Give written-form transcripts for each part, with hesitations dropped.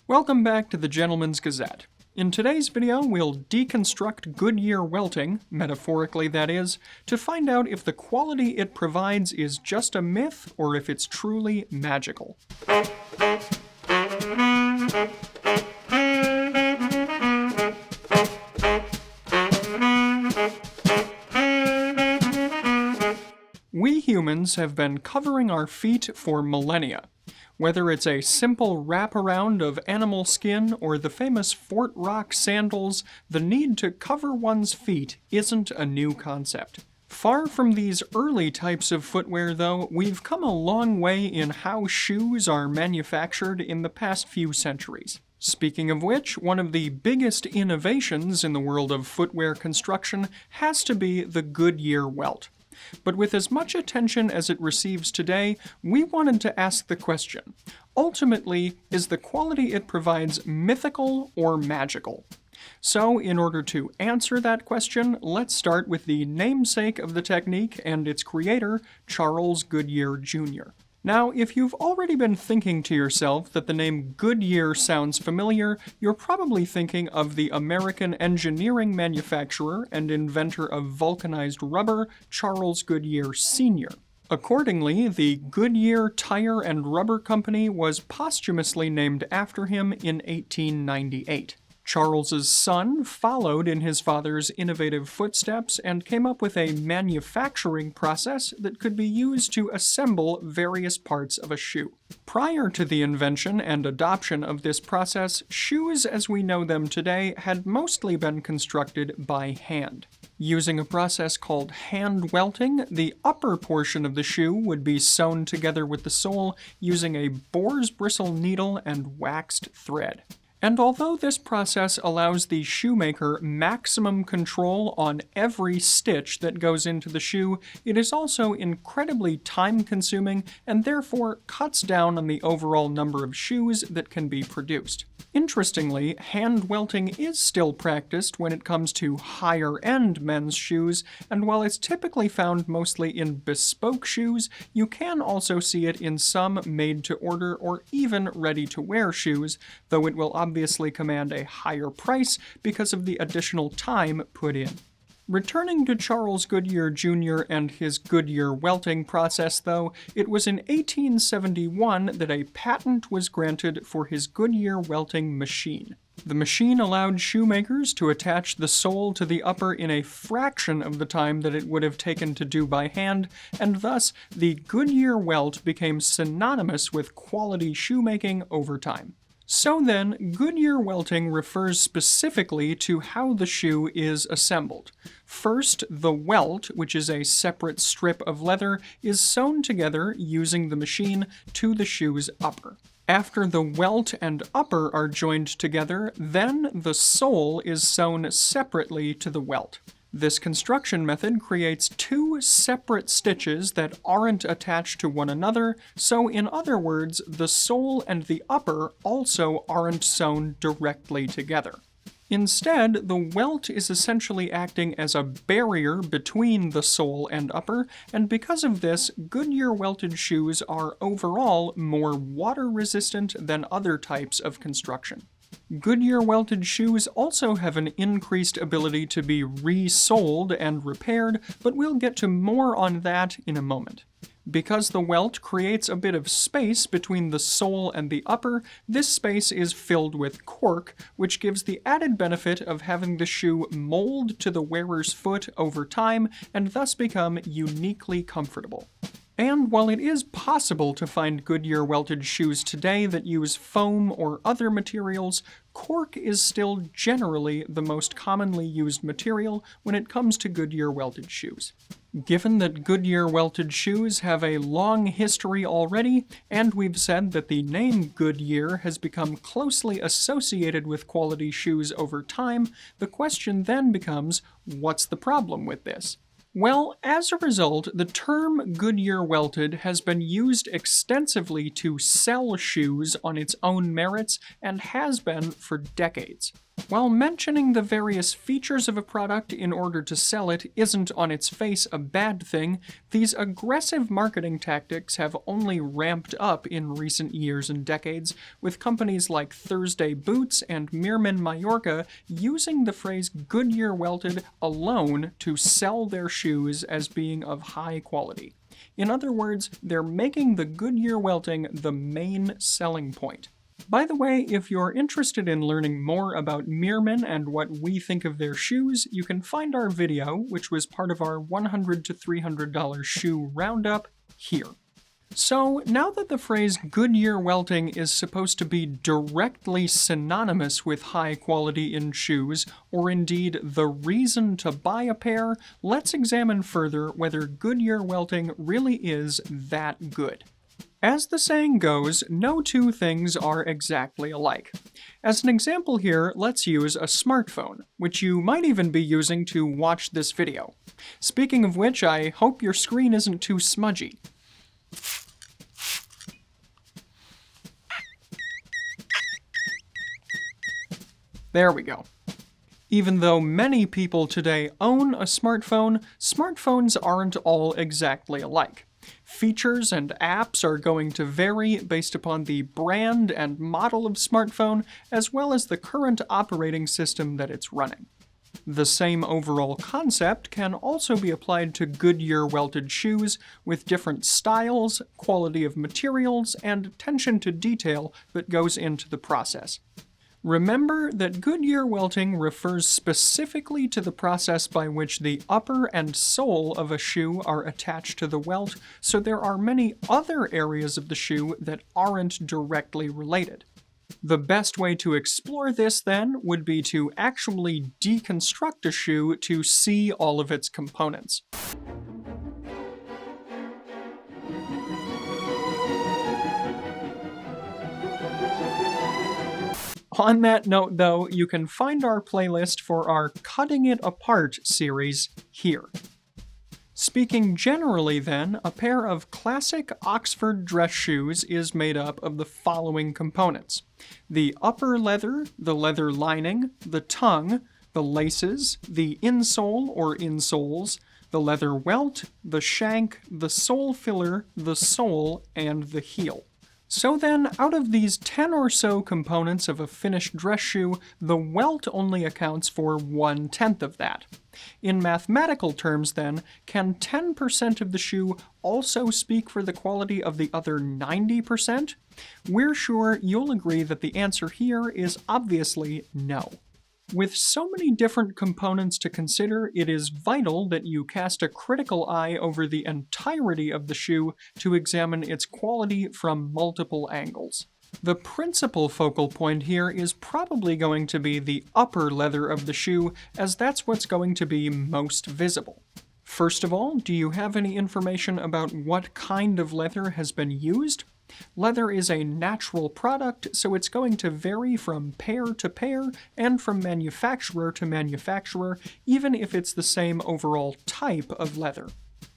Welcome back to the Gentleman's Gazette. In today's video, we'll deconstruct Goodyear Welting, metaphorically that is, to find out if the quality it provides is just a myth or if it's truly magical. We humans have been covering our feet for millennia. Whether it's a simple wraparound of animal skin or the famous Fort Rock sandals, the need to cover one's feet isn't a new concept. Far from these early types of footwear, though, we've come a long way in how shoes are manufactured in the past few centuries. Speaking of which, one of the biggest innovations in the world of footwear construction has to be the Goodyear Welt. But with as much attention as it receives today, we wanted to ask the question, ultimately, is the quality it provides mythical or magical? So, in order to answer that question, let's start with the namesake of the technique and its creator, Charles Goodyear Jr. Now, if you've already been thinking to yourself that the name Goodyear sounds familiar, you're probably thinking of the American engineering manufacturer and inventor of vulcanized rubber, Charles Goodyear Sr. Accordingly, the Goodyear Tire and Rubber Company was posthumously named after him in 1898. Charles's son followed in his father's innovative footsteps and came up with a manufacturing process that could be used to assemble various parts of a shoe. Prior to the invention and adoption of this process, shoes as we know them today had mostly been constructed by hand. Using a process called hand welting, the upper portion of the shoe would be sewn together with the sole using a boar's bristle needle and waxed thread. And although this process allows the shoemaker maximum control on every stitch that goes into the shoe, it is also incredibly time-consuming and therefore cuts down on the overall number of shoes that can be produced. Interestingly, hand welting is still practiced when it comes to higher-end men's shoes, and while it's typically found mostly in bespoke shoes, you can also see it in some made-to-order or even ready-to-wear shoes, though it will obviously command a higher price because of the additional time put in. Returning to Charles Goodyear Jr. and his Goodyear welting process, though, it was in 1871 that a patent was granted for his Goodyear welting machine. The machine allowed shoemakers to attach the sole to the upper in a fraction of the time that it would have taken to do by hand, and thus the Goodyear welt became synonymous with quality shoemaking over time. So then, Goodyear welting refers specifically to how the shoe is assembled. First, the welt, which is a separate strip of leather, is sewn together using the machine to the shoe's upper. After the welt and upper are joined together, then the sole is sewn separately to the welt. This construction method creates two separate stitches that aren't attached to one another, so in other words, the sole and the upper also aren't sewn directly together. Instead, the welt is essentially acting as a barrier between the sole and upper, and because of this, Goodyear welted shoes are overall more water-resistant than other types of construction. Goodyear welted shoes also have an increased ability to be re-soled and repaired, but we'll get to more on that in a moment. Because the welt creates a bit of space between the sole and the upper, this space is filled with cork, which gives the added benefit of having the shoe mold to the wearer's foot over time and thus become uniquely comfortable. And while it is possible to find Goodyear welted shoes today that use foam or other materials, cork is still generally the most commonly used material when it comes to Goodyear welted shoes. Given that Goodyear welted shoes have a long history already, and we've said that the name Goodyear has become closely associated with quality shoes over time, the question then becomes, what's the problem with this? Well, as a result, the term Goodyear Welted has been used extensively to sell shoes on its own merits and has been for decades. While mentioning the various features of a product in order to sell it isn't on its face a bad thing, these aggressive marketing tactics have only ramped up in recent years and decades, with companies like Thursday Boots and Meerman Mallorca using the phrase Goodyear Welted alone to sell their shoes as being of high quality. In other words, they're making the Goodyear Welting the main selling point. By the way, if you're interested in learning more about Meerman and what we think of their shoes, you can find our video, which was part of our $100 to $300 shoe roundup, here. So, now that the phrase Goodyear Welting is supposed to be directly synonymous with high quality in shoes, or indeed the reason to buy a pair, let's examine further whether Goodyear Welting really is that good. As the saying goes, no two things are exactly alike. As an example here, let's use a smartphone, which you might even be using to watch this video. Speaking of which, I hope your screen isn't too smudgy. There we go. Even though many people today own a smartphone, smartphones aren't all exactly alike. Features and apps are going to vary based upon the brand and model of smartphone, as well as the current operating system that it's running. The same overall concept can also be applied to Goodyear welted shoes, with different styles, quality of materials, and attention to detail that goes into the process. Remember that Goodyear welting refers specifically to the process by which the upper and sole of a shoe are attached to the welt, so there are many other areas of the shoe that aren't directly related. The best way to explore this, then, would be to actually deconstruct a shoe to see all of its components. On that note, though, you can find our playlist for our Cutting It Apart series here. Speaking generally, then, a pair of classic Oxford dress shoes is made up of the following components: the upper leather, the leather lining, the tongue, the laces, the insole or insoles, the leather welt, the shank, the sole filler, the sole, and the heel. So then, out of these 10 or so components of a finished dress shoe, the welt only accounts for 1/10 of that. In mathematical terms, then, can 10% of the shoe also speak for the quality of the other 90%? We're sure you'll agree that the answer here is obviously no. With so many different components to consider, it is vital that you cast a critical eye over the entirety of the shoe to examine its quality from multiple angles. The principal focal point here is probably going to be the upper leather of the shoe, as that's what's going to be most visible. First of all, do you have any information about what kind of leather has been used? Leather is a natural product, so it's going to vary from pair to pair and from manufacturer to manufacturer, even if it's the same overall type of leather.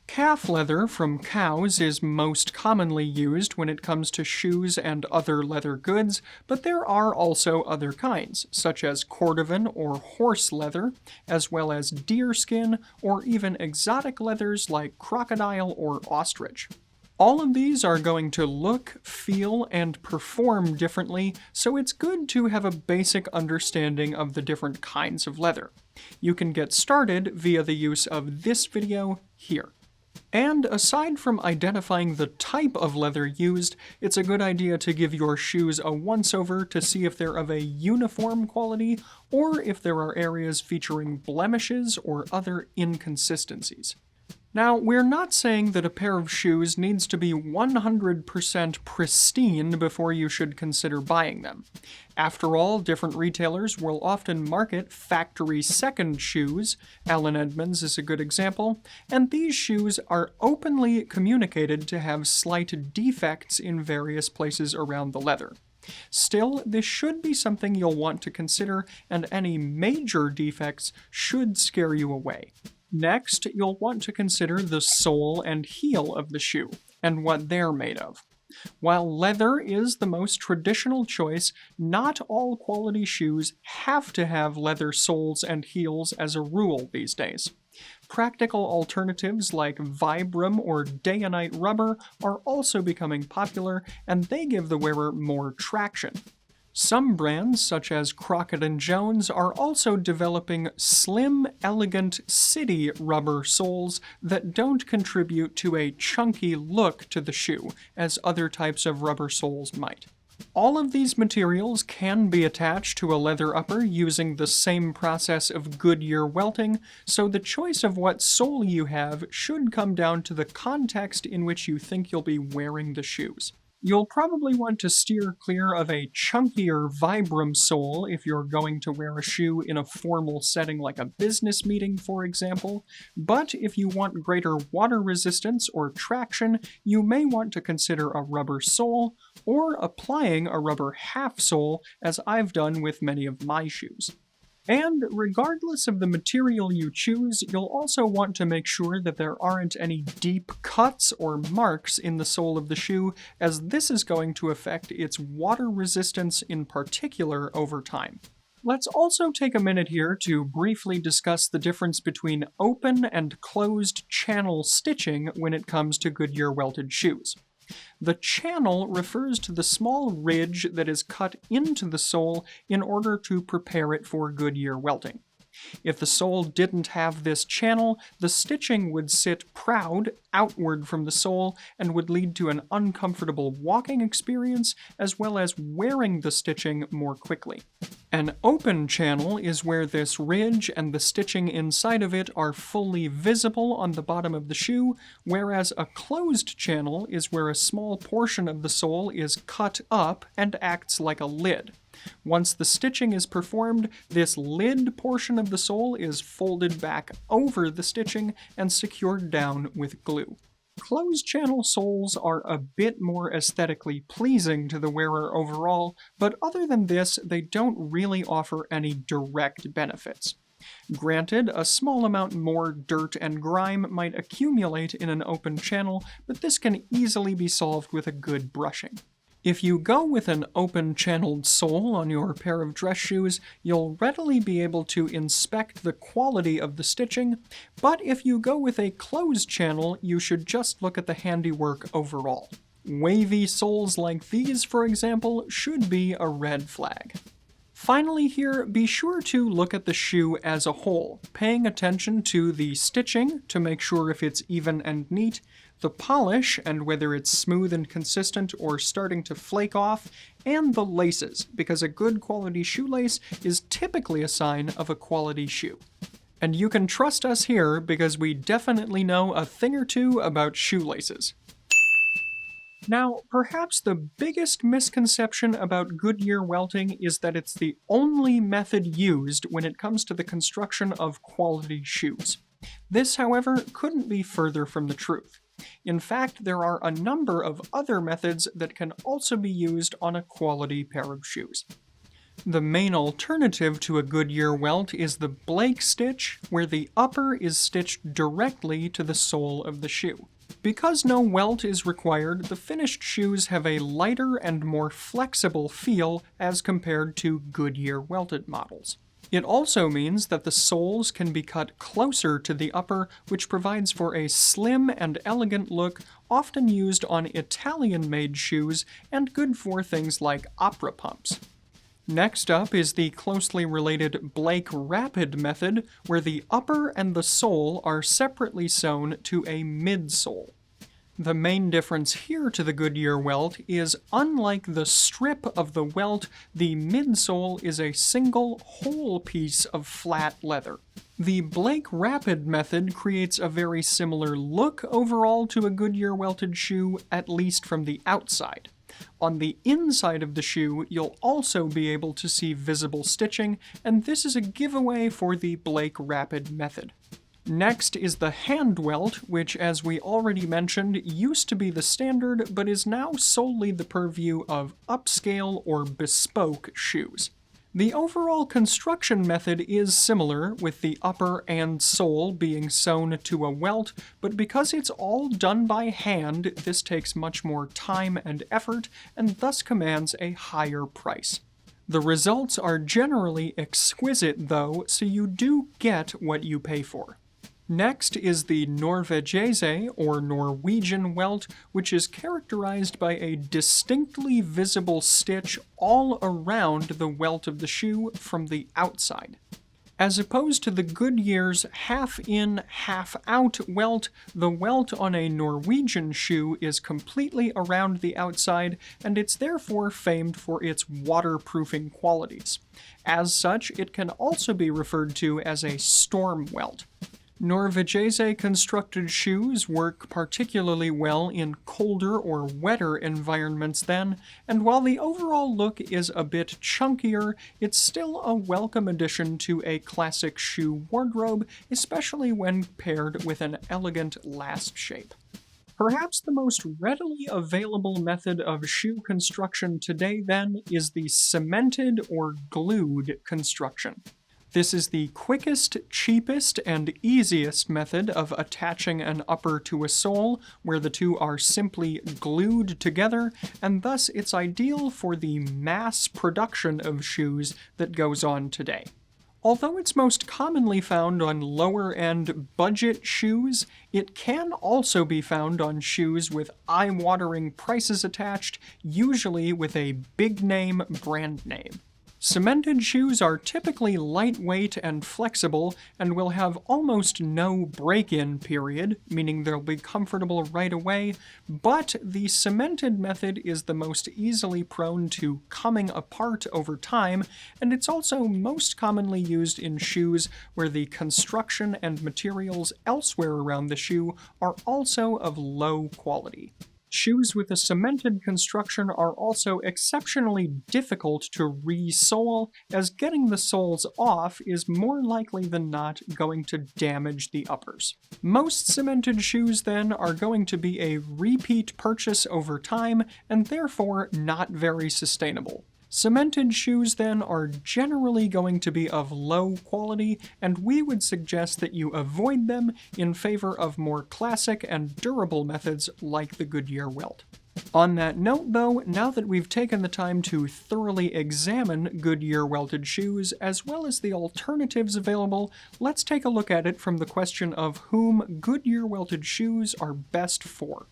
Calf leather from cows is most commonly used when it comes to shoes and other leather goods, but there are also other kinds, such as cordovan or horse leather, as well as deerskin, or even exotic leathers like crocodile or ostrich. All of these are going to look, feel, and perform differently, so it's good to have a basic understanding of the different kinds of leather. You can get started via the use of this video here. And aside from identifying the type of leather used, it's a good idea to give your shoes a once-over to see if they're of a uniform quality, or if there are areas featuring blemishes or other inconsistencies. Now, we're not saying that a pair of shoes needs to be 100% pristine before you should consider buying them. After all, different retailers will often market factory second shoes. Allen Edmonds is a good example, and these shoes are openly communicated to have slight defects in various places around the leather. Still, this should be something you'll want to consider, and any major defects should scare you away. Next, you'll want to consider the sole and heel of the shoe, and what they're made of. While leather is the most traditional choice, not all quality shoes have to have leather soles and heels as a rule these days. Practical alternatives like Vibram or day-and-night rubber are also becoming popular, and they give the wearer more traction. Some brands, such as Crockett Jones, are also developing slim, elegant city rubber soles that don't contribute to a chunky look to the shoe, as other types of rubber soles might. All of these materials can be attached to a leather upper using the same process of Goodyear Welting, so the choice of what sole you have should come down to the context in which you think you'll be wearing the shoes. You'll probably want to steer clear of a chunkier Vibram sole if you're going to wear a shoe in a formal setting like a business meeting, for example, but if you want greater water resistance or traction, you may want to consider a rubber sole, or applying a rubber half sole, as I've done with many of my shoes. And regardless of the material you choose, you'll also want to make sure that there aren't any deep cuts or marks in the sole of the shoe, as this is going to affect its water resistance in particular over time. Let's also take a minute here to briefly discuss the difference between open and closed channel stitching when it comes to Goodyear welted shoes. The channel refers to the small ridge that is cut into the sole in order to prepare it for Goodyear welting. If the sole didn't have this channel, the stitching would sit proud outward from the sole and would lead to an uncomfortable walking experience, as well as wearing the stitching more quickly. An open channel is where this ridge and the stitching inside of it are fully visible on the bottom of the shoe, whereas a closed channel is where a small portion of the sole is cut up and acts like a lid. Once the stitching is performed, this lid portion of the sole is folded back over the stitching and secured down with glue. Closed channel soles are a bit more aesthetically pleasing to the wearer overall, but other than this, they don't really offer any direct benefits. Granted, a small amount more dirt and grime might accumulate in an open channel, but this can easily be solved with a good brushing. If you go with an open-channeled sole on your pair of dress shoes, you'll readily be able to inspect the quality of the stitching, but if you go with a closed channel, you should just look at the handiwork overall. Wavy soles like these, for example, should be a red flag. Finally here, be sure to look at the shoe as a whole, paying attention to the stitching to make sure if it's even and neat, the polish and whether it's smooth and consistent or starting to flake off, and the laces, because a good quality shoelace is typically a sign of a quality shoe. And you can trust us here because we definitely know a thing or two about shoelaces. Now, perhaps the biggest misconception about Goodyear welting is that it's the only method used when it comes to the construction of quality shoes. This, however, couldn't be further from the truth. In fact, there are a number of other methods that can also be used on a quality pair of shoes. The main alternative to a Goodyear welt is the Blake stitch, where the upper is stitched directly to the sole of the shoe. Because no welt is required, the finished shoes have a lighter and more flexible feel as compared to Goodyear welted models. It also means that the soles can be cut closer to the upper, which provides for a slim and elegant look often used on Italian-made shoes and good for things like opera pumps. Next up is the closely related Blake Rapid method, where the upper and the sole are separately sewn to a midsole. The main difference here to the Goodyear welt is, unlike the strip of the welt, the midsole is a single whole piece of flat leather. The Blake Rapid method creates a very similar look overall to a Goodyear welted shoe, at least from the outside. On the inside of the shoe, you'll also be able to see visible stitching, and this is a giveaway for the Blake Rapid method. Next is the hand welt, which, as we already mentioned, used to be the standard, but is now solely the purview of upscale or bespoke shoes. The overall construction method is similar, with the upper and sole being sewn to a welt, but because it's all done by hand, this takes much more time and effort, and thus commands a higher price. The results are generally exquisite, though, so you do get what you pay for. Next is the Norvegese, or Norwegian welt, which is characterized by a distinctly visible stitch all around the welt of the shoe from the outside. As opposed to the Goodyear's half-in, half-out welt, the welt on a Norwegian shoe is completely around the outside, and it's therefore famed for its waterproofing qualities. As such, it can also be referred to as a storm welt. Norvegese constructed shoes work particularly well in colder or wetter environments then, and while the overall look is a bit chunkier, it's still a welcome addition to a classic shoe wardrobe, especially when paired with an elegant last shape. Perhaps the most readily available method of shoe construction today, then, is the cemented or glued construction. This is the quickest, cheapest, and easiest method of attaching an upper to a sole, where the two are simply glued together, and thus it's ideal for the mass production of shoes that goes on today. Although it's most commonly found on lower-end budget shoes, it can also be found on shoes with eye-watering prices attached, usually with a big-name brand name. Cemented shoes are typically lightweight and flexible, and will have almost no break-in period, meaning they'll be comfortable right away, but the cemented method is the most easily prone to coming apart over time, and it's also most commonly used in shoes where the construction and materials elsewhere around the shoe are also of low quality. Shoes with a cemented construction are also exceptionally difficult to re-sole, as getting the soles off is more likely than not going to damage the uppers. Most cemented shoes, then, are going to be a repeat purchase over time, and therefore not very sustainable. Cemented shoes, then, are generally going to be of low quality, and we would suggest that you avoid them in favor of more classic and durable methods like the Goodyear Welt. On that note, though, now that we've taken the time to thoroughly examine Goodyear welted shoes, as well as the alternatives available, let's take a look at it from the question of whom Goodyear welted shoes are best for.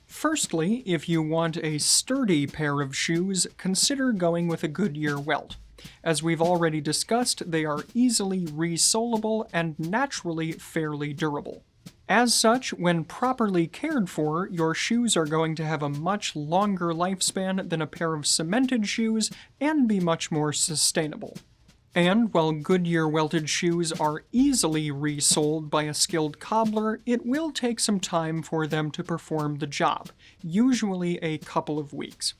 Firstly, if you want a sturdy pair of shoes, consider going with a Goodyear welt. As we've already discussed, they are easily re-soleable and naturally fairly durable. As such, when properly cared for, your shoes are going to have a much longer lifespan than a pair of cemented shoes and be much more sustainable. And while Goodyear welted shoes are easily resoled by a skilled cobbler, it will take some time for them to perform the job, usually a couple of weeks.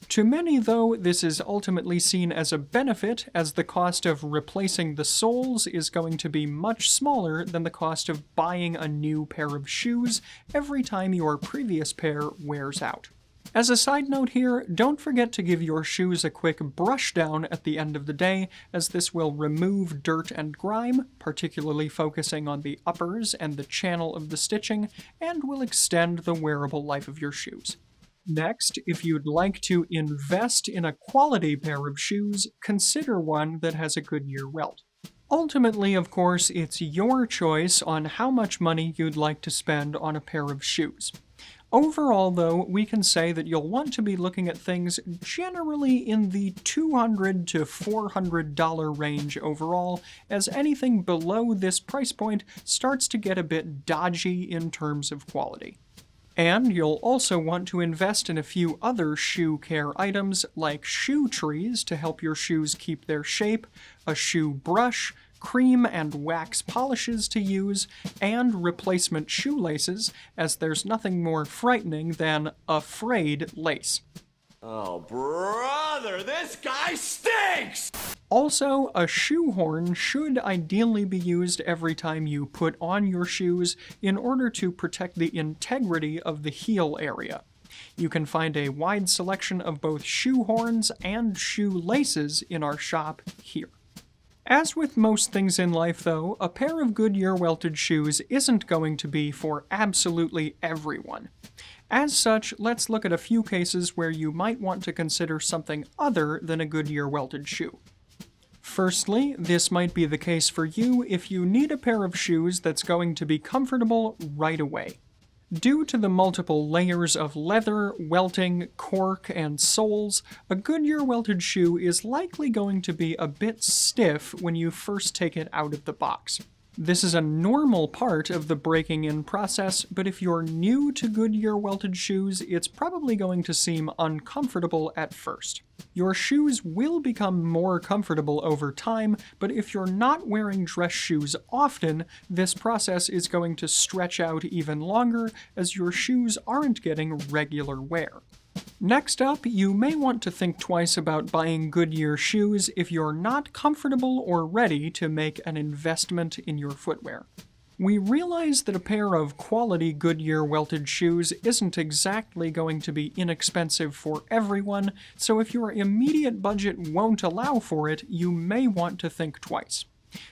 To many, though, this is ultimately seen as a benefit, as the cost of replacing the soles is going to be much smaller than the cost of buying a new pair of shoes every time your previous pair wears out. As a side note here, don't forget to give your shoes a quick brush down at the end of the day, as this will remove dirt and grime, particularly focusing on the uppers and the channel of the stitching, and will extend the wearable life of your shoes. Next, if you'd like to invest in a quality pair of shoes, consider one that has a Goodyear welt. Ultimately, of course, it's your choice on how much money you'd like to spend on a pair of shoes. Overall, though, we can say that you'll want to be looking at things generally in the $200 to $400 range overall, as anything below this price point starts to get a bit dodgy in terms of quality. And you'll also want to invest in a few other shoe care items like shoe trees to help your shoes keep their shape, a shoe brush, cream and wax polishes to use, and replacement shoelaces, as there's nothing more frightening than a frayed lace. Oh, brother, this guy stinks! Also, a shoehorn should ideally be used every time you put on your shoes in order to protect the integrity of the heel area. You can find a wide selection of both shoe horns and shoe laces in our shop here. As with most things in life, though, a pair of Goodyear welted shoes isn't going to be for absolutely everyone. As such, let's look at a few cases where you might want to consider something other than a Goodyear welted shoe. Firstly, this might be the case for you if you need a pair of shoes that's going to be comfortable right away. Due to the multiple layers of leather, welting, cork, and soles, a Goodyear welted shoe is likely going to be a bit stiff when you first take it out of the box. This is a normal part of the breaking in process, but if you're new to Goodyear welted shoes, it's probably going to seem uncomfortable at first. Your shoes will become more comfortable over time, but if you're not wearing dress shoes often, this process is going to stretch out even longer as your shoes aren't getting regular wear. Next up, you may want to think twice about buying Goodyear shoes if you're not comfortable or ready to make an investment in your footwear. We realize that a pair of quality Goodyear welted shoes isn't exactly going to be inexpensive for everyone, so if your immediate budget won't allow for it, you may want to think twice.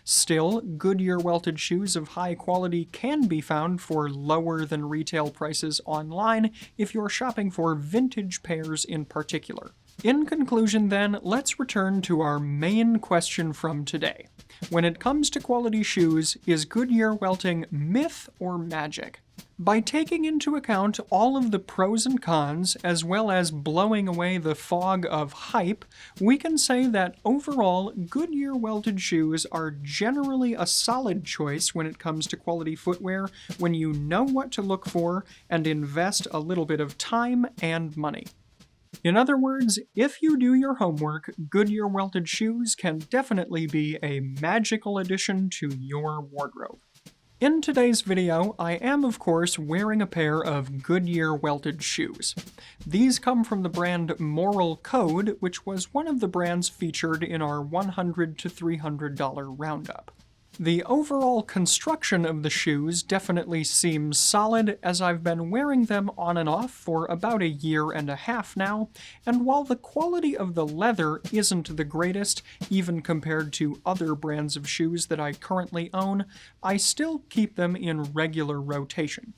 Still, Goodyear welted shoes of high quality can be found for lower than retail prices online if you're shopping for vintage pairs in particular. In conclusion then, let's return to our main question from today. When it comes to quality shoes, is Goodyear welting myth or magic? By taking into account all of the pros and cons, as well as blowing away the fog of hype, we can say that overall, Goodyear welted shoes are generally a solid choice when it comes to quality footwear when you know what to look for and invest a little bit of time and money. In other words, if you do your homework, Goodyear welted shoes can definitely be a magical addition to your wardrobe. In today's video, I am of course wearing a pair of Goodyear welted shoes. These come from the brand Moral Code, which was one of the brands featured in our $100 to $300 roundup. The overall construction of the shoes definitely seems solid, as I've been wearing them on and off for about a year and a half now, and while the quality of the leather isn't the greatest, even compared to other brands of shoes that I currently own, I still keep them in regular rotation.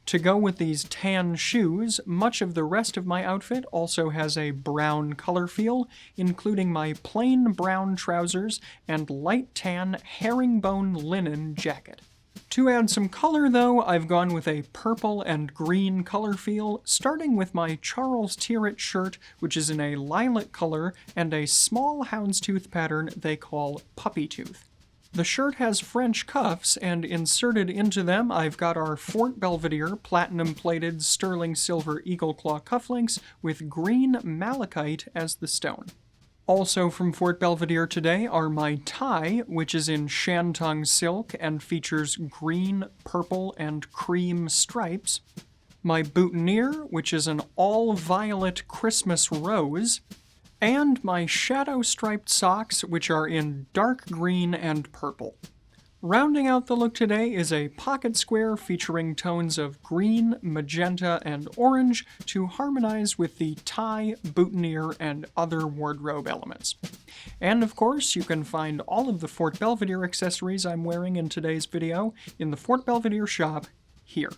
To go with these tan shoes, much of the rest of my outfit also has a brown color feel, including my plain brown trousers and light tan herringbone linen jacket. To add some color though, I've gone with a purple and green color feel, starting with my Charles Tyrwhitt shirt, which is in a lilac color, and a small houndstooth pattern they call puppy tooth. The shirt has French cuffs, and inserted into them I've got our Fort Belvedere platinum-plated sterling silver eagle claw cufflinks with green malachite as the stone. Also from Fort Belvedere today are my tie, which is in shantung silk and features green, purple, and cream stripes, my boutonniere, which is an all-violet Christmas rose, and my shadow-striped socks, which are in dark green and purple. Rounding out the look today is a pocket square featuring tones of green, magenta, and orange to harmonize with the tie, boutonniere, and other wardrobe elements. And of course, you can find all of the Fort Belvedere accessories I'm wearing in today's video in the Fort Belvedere shop here.